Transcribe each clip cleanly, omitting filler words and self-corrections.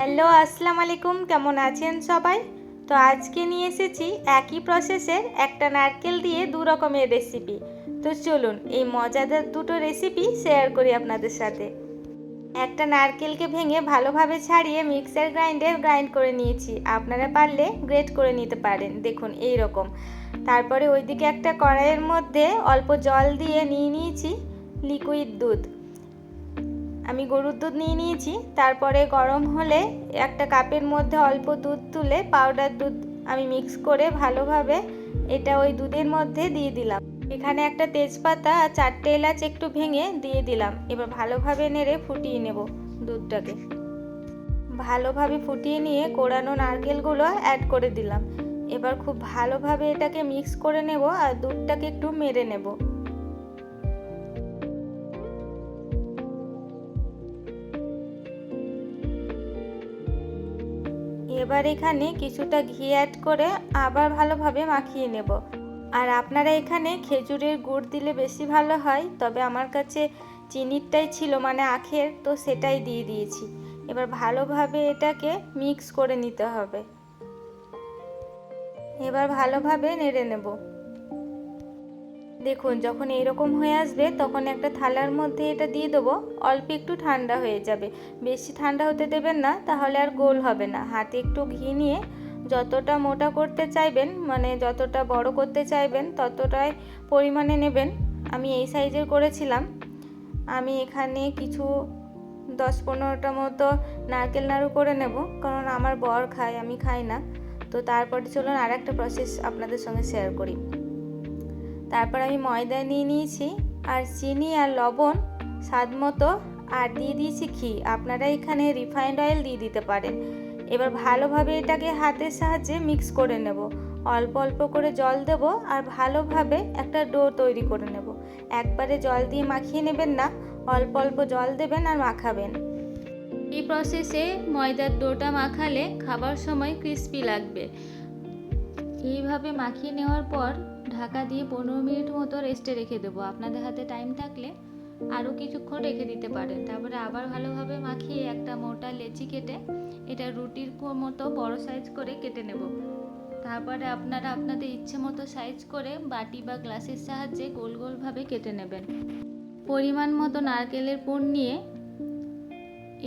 Hello, আসসালামু আলাইকুম। কেমন আছেন সবাই? তো আজকে নিয়ে এসেছি একই প্রসেসের একটা নারকেল দিয়ে দু রকমের রেসিপি। তো চলুন এই মজাদার দুটো রেসিপি শেয়ার করি আপনাদের সাথে। একটা নারকেলকে ভেঙে ভালোভাবে ছাড়িয়ে মিক্সার গ্রাইন্ড করে নিয়েছি। আপনারা পারলে গ্রেট করে নিতে পারেন, দেখুন এই রকম। তারপরে ওইদিকে একটা কড়াইয়ের মধ্যে অল্প জল দিয়ে নিয়েছি লিকুইড দুধ। আমি গরুর দুধ নিয়েছি। তারপরে গরম হলে একটা কাপের মধ্যে অল্প দুধ তুলে পাউডার দুধ আমি মিক্স করে ভালোভাবে এটা ওই দুধের মধ্যে দিয়ে দিলাম। এখানে একটা তেজপাতা আর 4টে এলাচ একটু ভেঙে দিয়ে দিলাম। এবার ভালোভাবে নেড়ে ফুটিয়ে নেব দুধটাকে। ভালোভাবে ফুটিয়ে নিয়ে কোড়ানো নারকেলগুলো অ্যাড করে দিলাম। এবার খুব ভালোভাবে এটাকে মিক্স করে নেব আর দুধটাকে একটু মেরে নেব। এবার এখানে কিছুটা ঘি অ্যাড করে আবার ভালোভাবে মাখিয়ে নেব। আর আপনারা এখানে খেজুরের গুড় দিলে বেশি ভালো হয়, তবে আমার কাছে চিনিরটাই ছিল, মানে আখের, তো সেটাই দিয়ে দিয়েছি। এবার ভালোভাবে এটাকে মিক্স করে নিতে হবে। এবার ভালোভাবে নেড়ে নেব। দেখুন যখন এইরকম হয়ে আসবে তখন একটা থালার মধ্যে এটা দিয়ে দেবো। অল্প একটু ঠান্ডা হয়ে যাবে, বেশি ঠান্ডা হতে দেবেন না, তাহলে আর গোল হবে না। হাতে একটু ঘি নিয়ে যতটা মোটা করতে চাইবেন, মানে যতটা বড় করতে চাইবেন ততটাই পরিমাণে নেবেন। আমি এই সাইজের করেছিলাম। আমি এখানে কিছু 10-15টা মতো নারকেল নাড়ু করে নেব, কারণ আমার বর খায়, আমি খাই না। তো তারপরে চলুন আর একটা প্রসেস আপনাদের সঙ্গে শেয়ার করি। তারপর আমি ময়দা নিয়েছি আর চিনি আর লবণ স্বাদ মতো, আর দিয়ে দিয়েছি ঘি। আপনারা এখানে রিফাইন্ড অয়েল দিয়ে দিতে পারেন। এবার ভালোভাবে এটাকে হাতের সাহায্যে মিক্স করে নেব। অল্প অল্প করে জল দেব আর ভালোভাবে একটা ডো তৈরি করে নেব। একবারে জল দিয়ে মাখিয়ে নেবেন না, অল্প অল্প জল দেবেন আর মাখাবেন। এই প্রসেসে ময়দার ডোটা মাখালে খাবার সময় ক্রিস্পি লাগবে। এইভাবে মাখিয়ে নেওয়ার পর ঢাকা দিয়ে 15 মিনিট মতো রেস্টে রেখে দেবো। আপনাদের হাতে টাইম থাকলে আরও কিছুক্ষণ রেখে দিতে পারেন। তারপরে আবার ভালোভাবে মাখিয়ে একটা মোটা লেচি কেটে এটা রুটির মতো বড় সাইজ করে কেটে নেব। তারপরে আপনারা আপনাদের ইচ্ছে মতো সাইজ করে বাটি বা গ্লাসের সাহায্যে গোল গোলভাবে কেটে নেবেন। পরিমাণ মতো নারকেলের পুর নিয়ে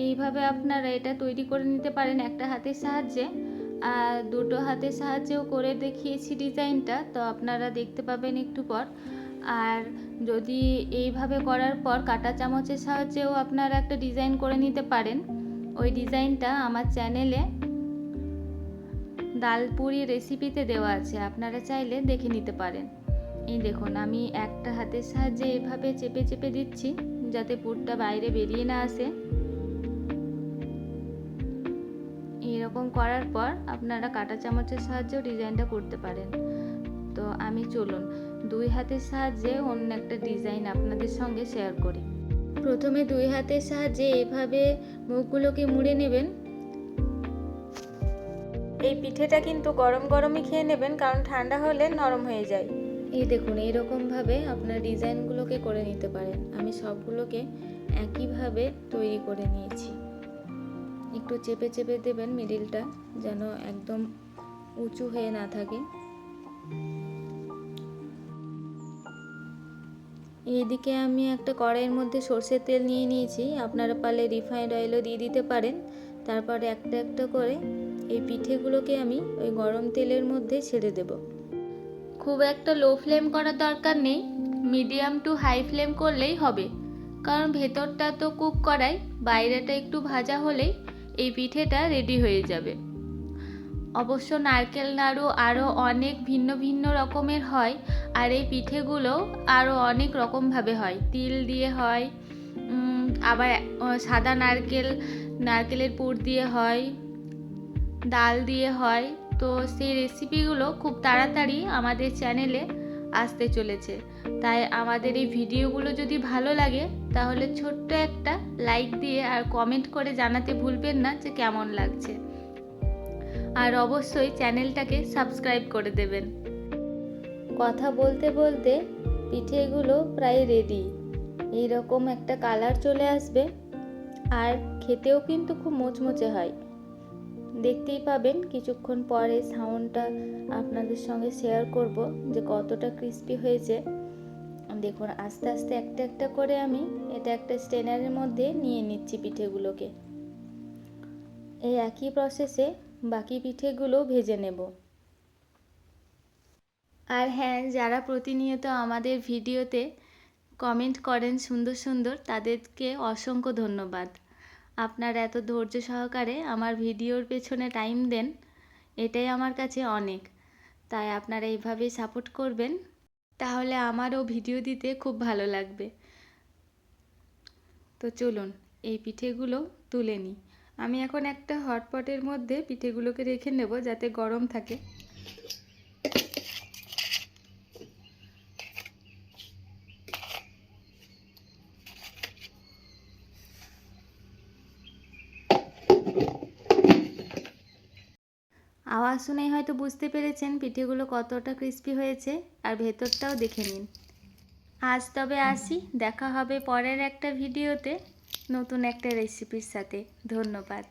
এইভাবে আপনারা এটা তৈরি করে নিতে পারেন একটা হাতের সাহায্যে, আর দুটো হাতের সাহায্যেও করে দেখিয়েছি ডিজাইনটা, তো আপনারা দেখতে পাবেন একটু পর। আর যদি এইভাবে করার পর কাঁটা চামচের সাহায্যেও আপনারা একটা ডিজাইন করে নিতে পারেন। ওই ডিজাইনটা আমার চ্যানেলে ডালপুরি রেসিপিতে দেওয়া আছে, আপনারা চাইলে দেখে নিতে পারেন। এই দেখুন আমি একটা হাতের সাহায্যে এভাবে চেপে চেপে দিচ্ছি যাতে পুরটা বাইরে বেরিয়ে না আসে। এরকম করার পর আপনারা কাঁটা চামচের সাহায্যেও ডিজাইনটা করতে পারেন। তো আমি চলুন দুই হাতের সাহায্যে অন্য একটা ডিজাইন আপনাদের সঙ্গে শেয়ার করি। প্রথমে দুই হাতের সাহায্যে এভাবে মুখগুলোকে মুড়ে নেবেন। এই পিঠেটা কিন্তু গরম গরমই খেয়ে নেবেন, কারণ ঠান্ডা হলে নরম হয়ে যায়। এই দেখুন এইরকমভাবে আপনার ডিজাইনগুলোকে করে নিতে পারেন। আমি সবগুলোকে একইভাবে তৈরি করে নিয়েছি। একটু চেপে চেপে দেবেন মিডিলটা, যেন একদম উঁচু হয়ে না থাকে। এইদিকে আমি একটা কড়াইয়ের মধ্যে সরষের তেল নিয়ে নিয়েছি। আপনারা পারলে রিফাইন্ড অয়েলও দিয়ে দিতে পারেন। তারপরে একটা একটা করে এই পিঠেগুলোকে আমি ওই গরম তেলের মধ্যে ছেড়ে দেব। খুব একটা লো ফ্লেম করার দরকার নেই, মিডিয়াম টু হাই ফ্লেম করলেই হবে, কারণ ভেতরটা তো কুক করাই, বাইরেটা একটু ভাজা হলেই এই পিঠেটা রেডি হয়ে যাবে। অবশ্য নারকেল নাড়ু আরও অনেক ভিন্ন ভিন্ন রকমের হয়, আর এই পিঠেগুলো আরও অনেক রকমভাবে হয়। তিল দিয়ে হয়, আবার সাদা নারকেলের পুর দিয়ে হয়, ডাল দিয়ে হয়। তো সেই রেসিপিগুলো খুব তাড়াতাড়ি আমাদের চ্যানেলে আসতে চলেছে। তাই আমাদের এই ভিডিওগুলো যদি ভালো লাগে তাহলে ছোট্ট একটা লাইক দিয়ে আর কমেন্ট করে জানাতে ভুলবেন না যে কেমন লাগছে। আর অবশ্যই চ্যানেলটাকে সাবস্ক্রাইব করে দেবেন। কথা বলতে বলতে পিঠেগুলো প্রায় রেডি। এইরকম একটা কালার চলে আসবে, আর খেতেও কিন্তু খুব মুচমুচে হয়। দেখতেই পাবেন কিছুক্ষণ পরে সাউন্ডটা আপনাদের সঙ্গে শেয়ার করব যে কতটা ক্রিস্পি হয়েছে। দেখুন আস্তে আস্তে একটা একটা করে আমি এটা একটা স্ট্রেনারের মধ্যে নিয়ে নিচ্ছি পিঠেগুলোকে। এই একই প্রসেসে বাকি পিঠেগুলো ভেজে নেব। আর হ্যাঁ, যারা প্রতিনিয়ত আমাদের ভিডিওতে কমেন্ট করেন সুন্দর সুন্দর, তাদেরকে অসংখ্য ধন্যবাদ। আপনারা এত ধৈর্য সহকারে আমার ভিডিওর পেছনে টাইম দেন, এটাই আমার কাছে অনেক। তাই আপনারা এইভাবেই সাপোর্ট করবেন, তাহলে আমারও ভিডিও দিতে খুব ভালো লাগবে। তো চলুন এই পিঠেগুলো তুলে নিই। আমি এখন একটা হটপটের মধ্যে পিঠেগুলোকে রেখে নেব যাতে গরম থাকে। আওয়াজ শুনেই হয়তো বুঝতে পেরেছেন পিঠেগুলো কতটা ক্রিস্পি হয়েছে, আর ভেতরটাও দেখে নিন। আজ তবে আসি, দেখা হবে পরের একটা ভিডিওতে নতুন একটা রেসিপির সাথে। ধন্যবাদ।